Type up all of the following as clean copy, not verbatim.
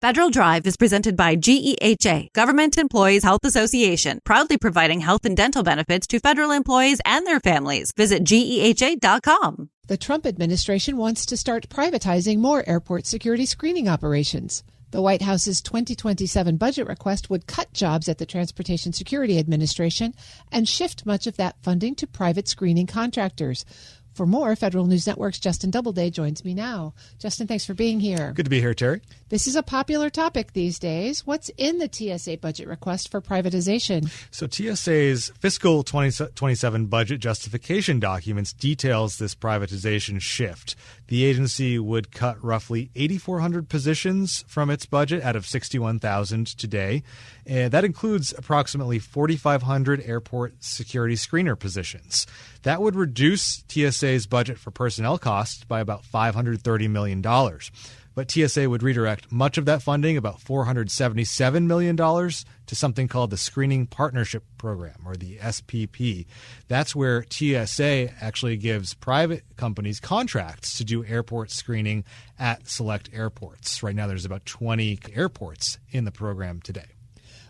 Federal Drive is presented by GEHA, Government Employees Health Association, proudly providing health and dental benefits to federal employees and their families. Visit GEHA.com. The Trump administration wants to start privatizing more airport security screening operations. The White House's 2027 budget request would cut jobs at the Transportation Security Administration and shift much of that funding to private screening contractors. For more, Federal News Network's Justin Doubleday joins me now. Justin, thanks for being here. Good to be here, Terry. This is a popular topic these days. What's in the TSA budget request for privatization? So TSA's fiscal 2027 budget justification documents details this privatization shift. The agency would cut roughly 8,400 positions from its budget out of 61,000 today. And that includes approximately 4,500 airport security screener positions. That would reduce TSA's budget for personnel costs by about $530 million. But TSA would redirect much of that funding, about $477 million, to something called the Screening Partnership Program, or the SPP. That's where TSA actually gives private companies contracts to do airport screening at select airports. Right now, there's about 20 airports in the program today.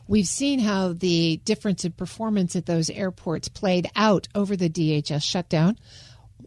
We've seen how the difference in performance at those airports played out over the DHS shutdown.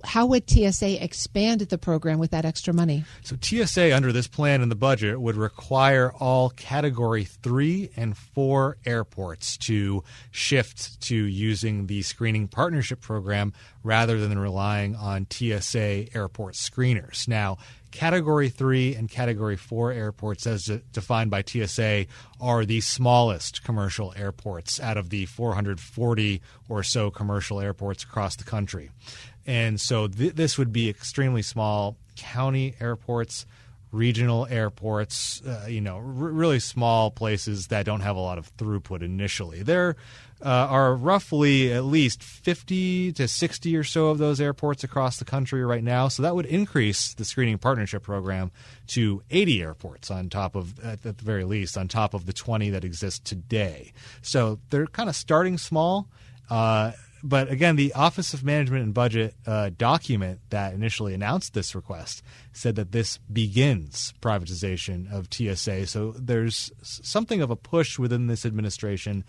How would TSA expand the program with that extra money? So TSA, under this plan in the budget, would require all Category 3 and 4 airports to shift to using the Screening Partnership Program rather than relying on TSA airport screeners. Now, Category 3 and Category 4 airports, as defined by TSA, are the smallest commercial airports out of the 440 or so commercial airports across the country. And so this would be extremely small county airports, regional airports, really small places that don't have a lot of throughput initially. There are roughly at least 50 to 60 or so of those airports across the country right now. So that would increase the Screening Partnership Program to 80 airports on top of, at the very least, on top of the 20 that exist today. So they're kind of starting small. But again, the Office of Management and Budget document that initially announced this request said that this begins privatization of TSA. So there's something of a push within this administration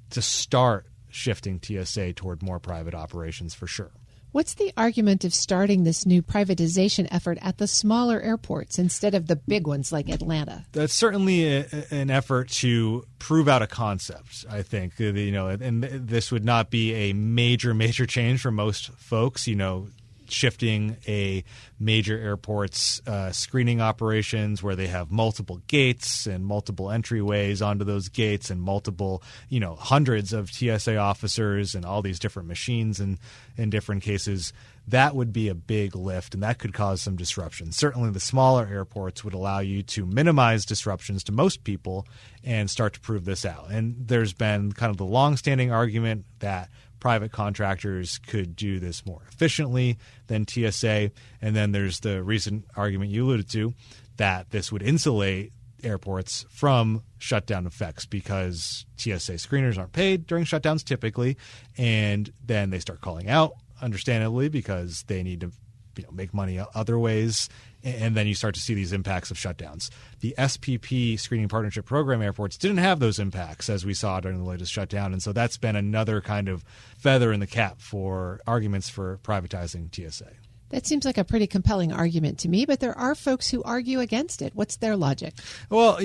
to start shifting TSA toward more private operations for sure. What's the argument of starting this new privatization effort at the smaller airports instead of the big ones like Atlanta? That's certainly an effort to prove out a concept, I think. And this would not be a major change for most folks, shifting a major airport's screening operations where they have multiple gates and multiple entryways onto those gates and multiple, hundreds of TSA officers and all these different machines in different cases. That would be a big lift, and that could cause some disruption. Certainly the smaller airports would allow you to minimize disruptions to most people and start to prove this out. And there's been kind of the longstanding argument that private contractors could do this more efficiently than TSA. And then there's the recent argument you alluded to that this would insulate airports from shutdown effects because TSA screeners aren't paid during shutdowns typically, and then they start calling out, understandably, because they need to make money other ways, and then you start to see these impacts of shutdowns. The SPP Screening Partnership Program airports didn't have those impacts as we saw during the latest shutdown, and so that's been another kind of feather in the cap for arguments for privatizing TSA. That seems like a pretty compelling argument to me, but there are folks who argue against it. What's their logic? Well,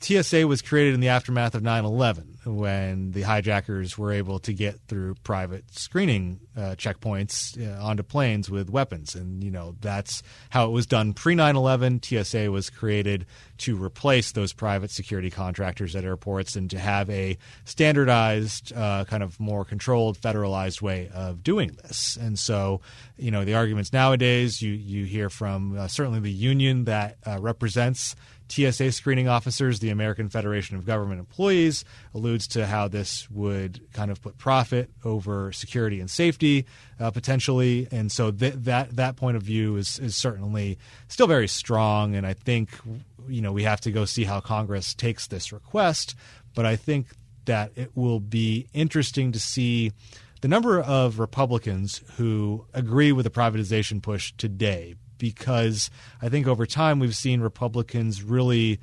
TSA was created in the aftermath of 9/11 when the hijackers were able to get through private screening checkpoints onto planes with weapons. And, that's how it was done pre-9/11. TSA was created to replace those private security contractors at airports and to have a standardized, kind of more controlled, federalized way of doing this. And so, the arguments nowadays, you hear from certainly the union that represents TSA screening officers, the American Federation of Government Employees, alludes to how this would kind of put profit over security and safety potentially. And so that point of view is certainly still very strong. And I think, we have to go see how Congress takes this request. But I think that it will be interesting to see the number of Republicans who agree with the privatization push today, because I think over time we've seen Republicans really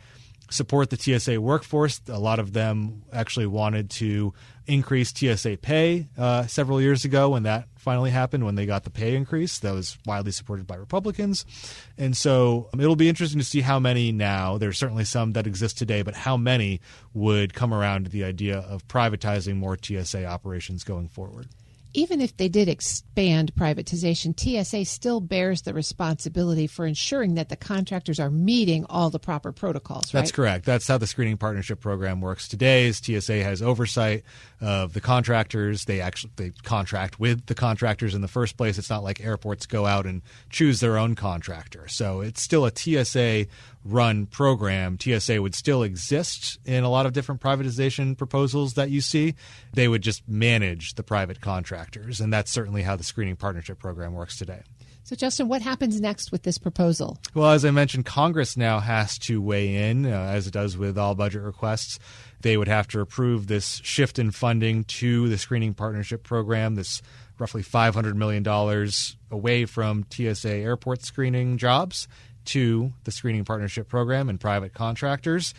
support the TSA workforce. A lot of them actually wanted to increase TSA pay several years ago when that finally happened, when they got the pay increase. That was widely supported by Republicans. And so it'll be interesting to see how many now, there's certainly some that exist today, but how many would come around to the idea of privatizing more TSA operations going forward. Even if they did expand privatization, TSA still bears the responsibility for ensuring that the contractors are meeting all the proper protocols, right? That's correct. That's how the screening partnership program works today. Is TSA has oversight of the contractors. They contract with the contractors in the first place. It's not like airports go out and choose their own contractor. So it's still a TSA run program. TSA would still exist in a lot of different privatization proposals that you see. They would just manage the private contractors, and that's certainly how the screening partnership program works today. So, Justin, what happens next with this proposal? Well, as I mentioned, Congress now has to weigh in, as it does with all budget requests. They would have to approve this shift in funding to the screening partnership program, this roughly $500 million away from TSA airport screening jobs to the screening partnership program and private contractors.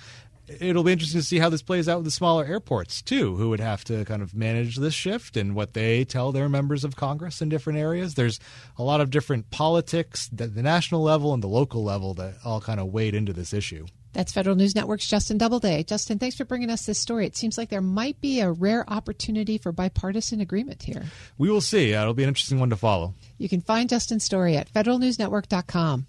It'll be interesting to see how this plays out with the smaller airports, too, who would have to kind of manage this shift and what they tell their members of Congress in different areas. There's a lot of different politics at the national level and the local level that all kind of weighed into this issue. That's Federal News Network's Justin Doubleday. Justin, thanks for bringing us this story. It seems like there might be a rare opportunity for bipartisan agreement here. We will see. It'll be an interesting one to follow. You can find Justin's story at federalnewsnetwork.com.